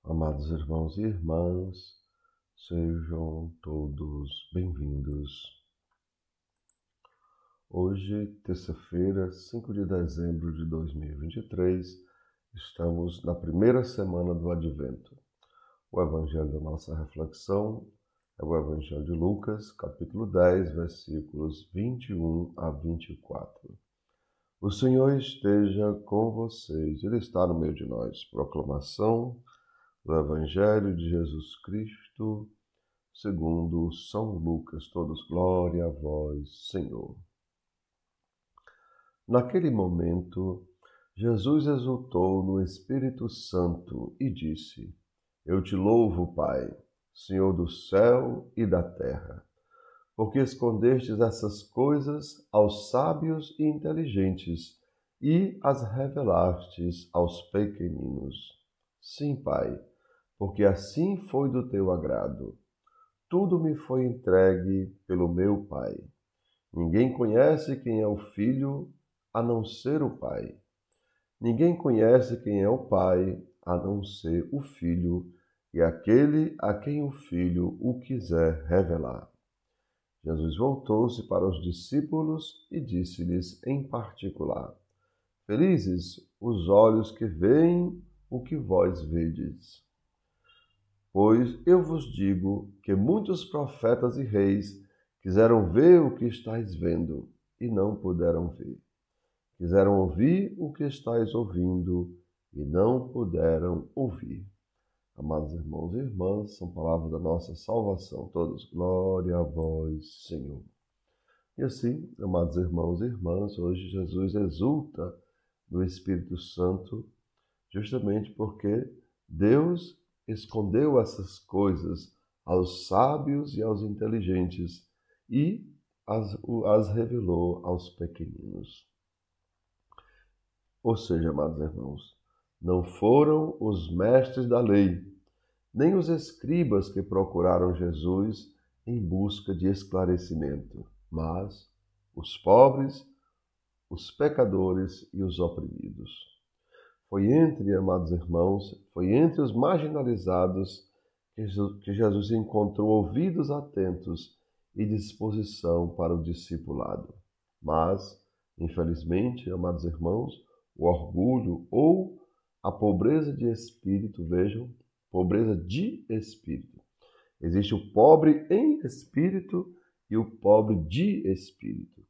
Amados irmãos e irmãs, sejam todos bem-vindos. Hoje, terça-feira, 5 de dezembro de 2023, estamos na primeira semana do Advento. O evangelho da nossa reflexão é o evangelho de Lucas, capítulo 10, versículos 21 a 24. O Senhor esteja com vocês, Ele está no meio de nós. Proclamação do Evangelho de Jesus Cristo, segundo São Lucas. Todos, glória a vós, Senhor. Naquele momento, Jesus exultou no Espírito Santo e disse: Eu te louvo, Pai, Senhor do céu e da terra, porque escondestes essas coisas aos sábios e inteligentes e as revelastes aos pequeninos. Sim, Pai, porque assim foi do teu agrado. Tudo me foi entregue pelo meu Pai. Ninguém conhece quem é o Filho a não ser o Pai. Ninguém conhece quem é o Pai a não ser o Filho e aquele a quem o Filho o quiser revelar. Jesus voltou-se para os discípulos e disse-lhes em particular: Felizes os olhos que veem o que vós vedes. Pois eu vos digo que muitos profetas e reis quiseram ver o que estáis vendo e não puderam ver. Quiseram ouvir o que estáis ouvindo e não puderam ouvir. Amados irmãos e irmãs, são palavras da nossa salvação. Todos, glória a vós, Senhor. E assim, amados irmãos e irmãs, hoje Jesus exulta no Espírito Santo justamente porque Deus escondeu essas coisas aos sábios e aos inteligentes e as revelou aos pequeninos. Ou seja, amados irmãos, não foram os mestres da lei, nem os escribas que procuraram Jesus em busca de esclarecimento, mas os pobres, os pecadores e os oprimidos. Foi entre, amados irmãos, foi entre os marginalizados que Jesus encontrou ouvidos atentos e disposição para o discipulado. Mas, infelizmente, amados irmãos, o orgulho ou a pobreza de espírito, vejam, pobreza de espírito. Existe o pobre em espírito e o pobre de espírito.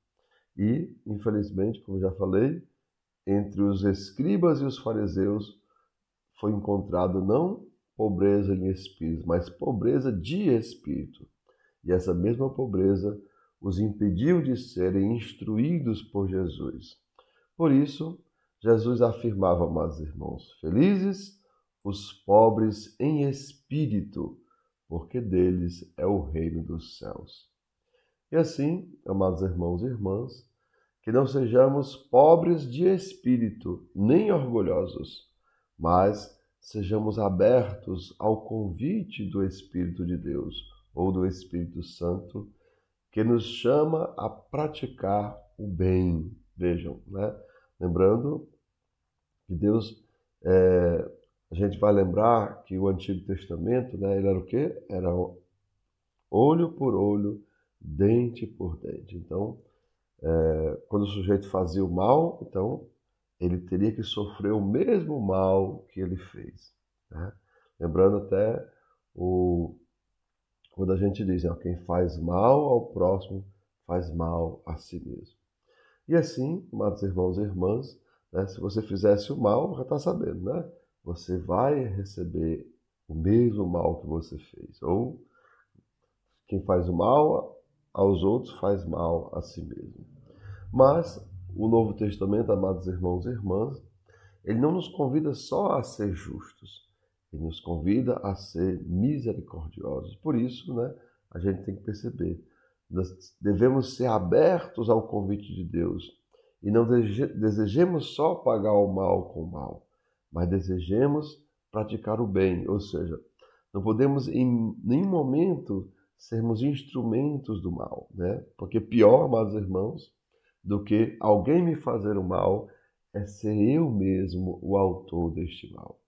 E, infelizmente, como já falei, entre os escribas e os fariseus foi encontrado não pobreza em espírito, mas pobreza de espírito. E essa mesma pobreza os impediu de serem instruídos por Jesus. Por isso, Jesus afirmava, amados irmãos, felizes os pobres em espírito, porque deles é o reino dos céus. E assim, amados irmãos e irmãs, que não sejamos pobres de espírito, nem orgulhosos, mas sejamos abertos ao convite do Espírito de Deus, ou do Espírito Santo, que nos chama a praticar o bem. Vejam, né? Lembrando que Deus, a gente vai lembrar que o Antigo Testamento, né, ele era o quê? Era olho por olho, dente por dente. Então, quando o sujeito fazia o mal, então ele teria que sofrer o mesmo mal que ele fez. Né? Lembrando até quando a gente diz, quem faz mal ao próximo faz mal a si mesmo. E assim, amados irmãos e irmãs, né, se você fizesse o mal, já está sabendo, né? Você vai receber o mesmo mal que você fez. Ou quem faz o mal aos outros faz mal a si mesmo. Mas o Novo Testamento, amados irmãos e irmãs, ele não nos convida só a ser justos, ele nos convida a ser misericordiosos. Por isso, né, a gente tem que perceber, nós devemos ser abertos ao convite de Deus e não desejemos só pagar o mal com o mal, mas desejemos praticar o bem, ou seja, não podemos em nenhum momento sermos instrumentos do mal, né? Porque pior, amados irmãos, do que alguém me fazer o mal é ser eu mesmo o autor deste mal.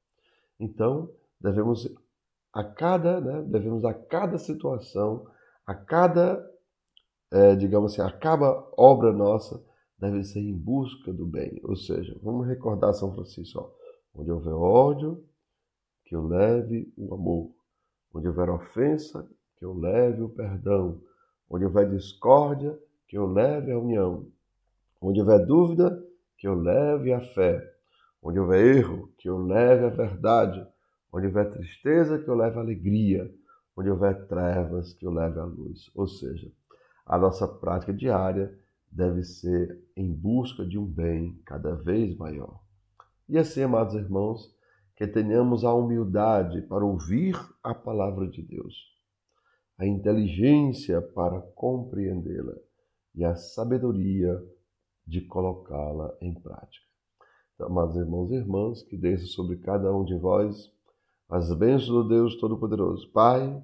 Então, devemos devemos a cada situação, a cada, digamos assim, a cada obra nossa, deve ser em busca do bem. Ou seja, vamos recordar São Francisco, ó, onde houver ódio, que eu leve o amor. Onde houver ofensa, que eu leve o perdão. Onde houver discórdia, que eu leve a união. Onde houver dúvida, que eu leve a fé. Onde houver erro, que eu leve a verdade. Onde houver tristeza, que eu leve a alegria. Onde houver trevas, que eu leve a luz. Ou seja, a nossa prática diária deve ser em busca de um bem cada vez maior. E assim, amados irmãos, que tenhamos a humildade para ouvir a palavra de Deus, a inteligência para compreendê-la e a sabedoria de colocá-la em prática. Então, amados irmãos e irmãs, que desça sobre cada um de vós as bênçãos do Deus Todo-Poderoso, Pai,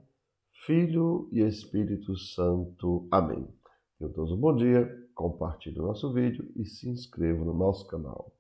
Filho e Espírito Santo. Amém. Tenham todos um bom dia, compartilhe o nosso vídeo e se inscreva no nosso canal.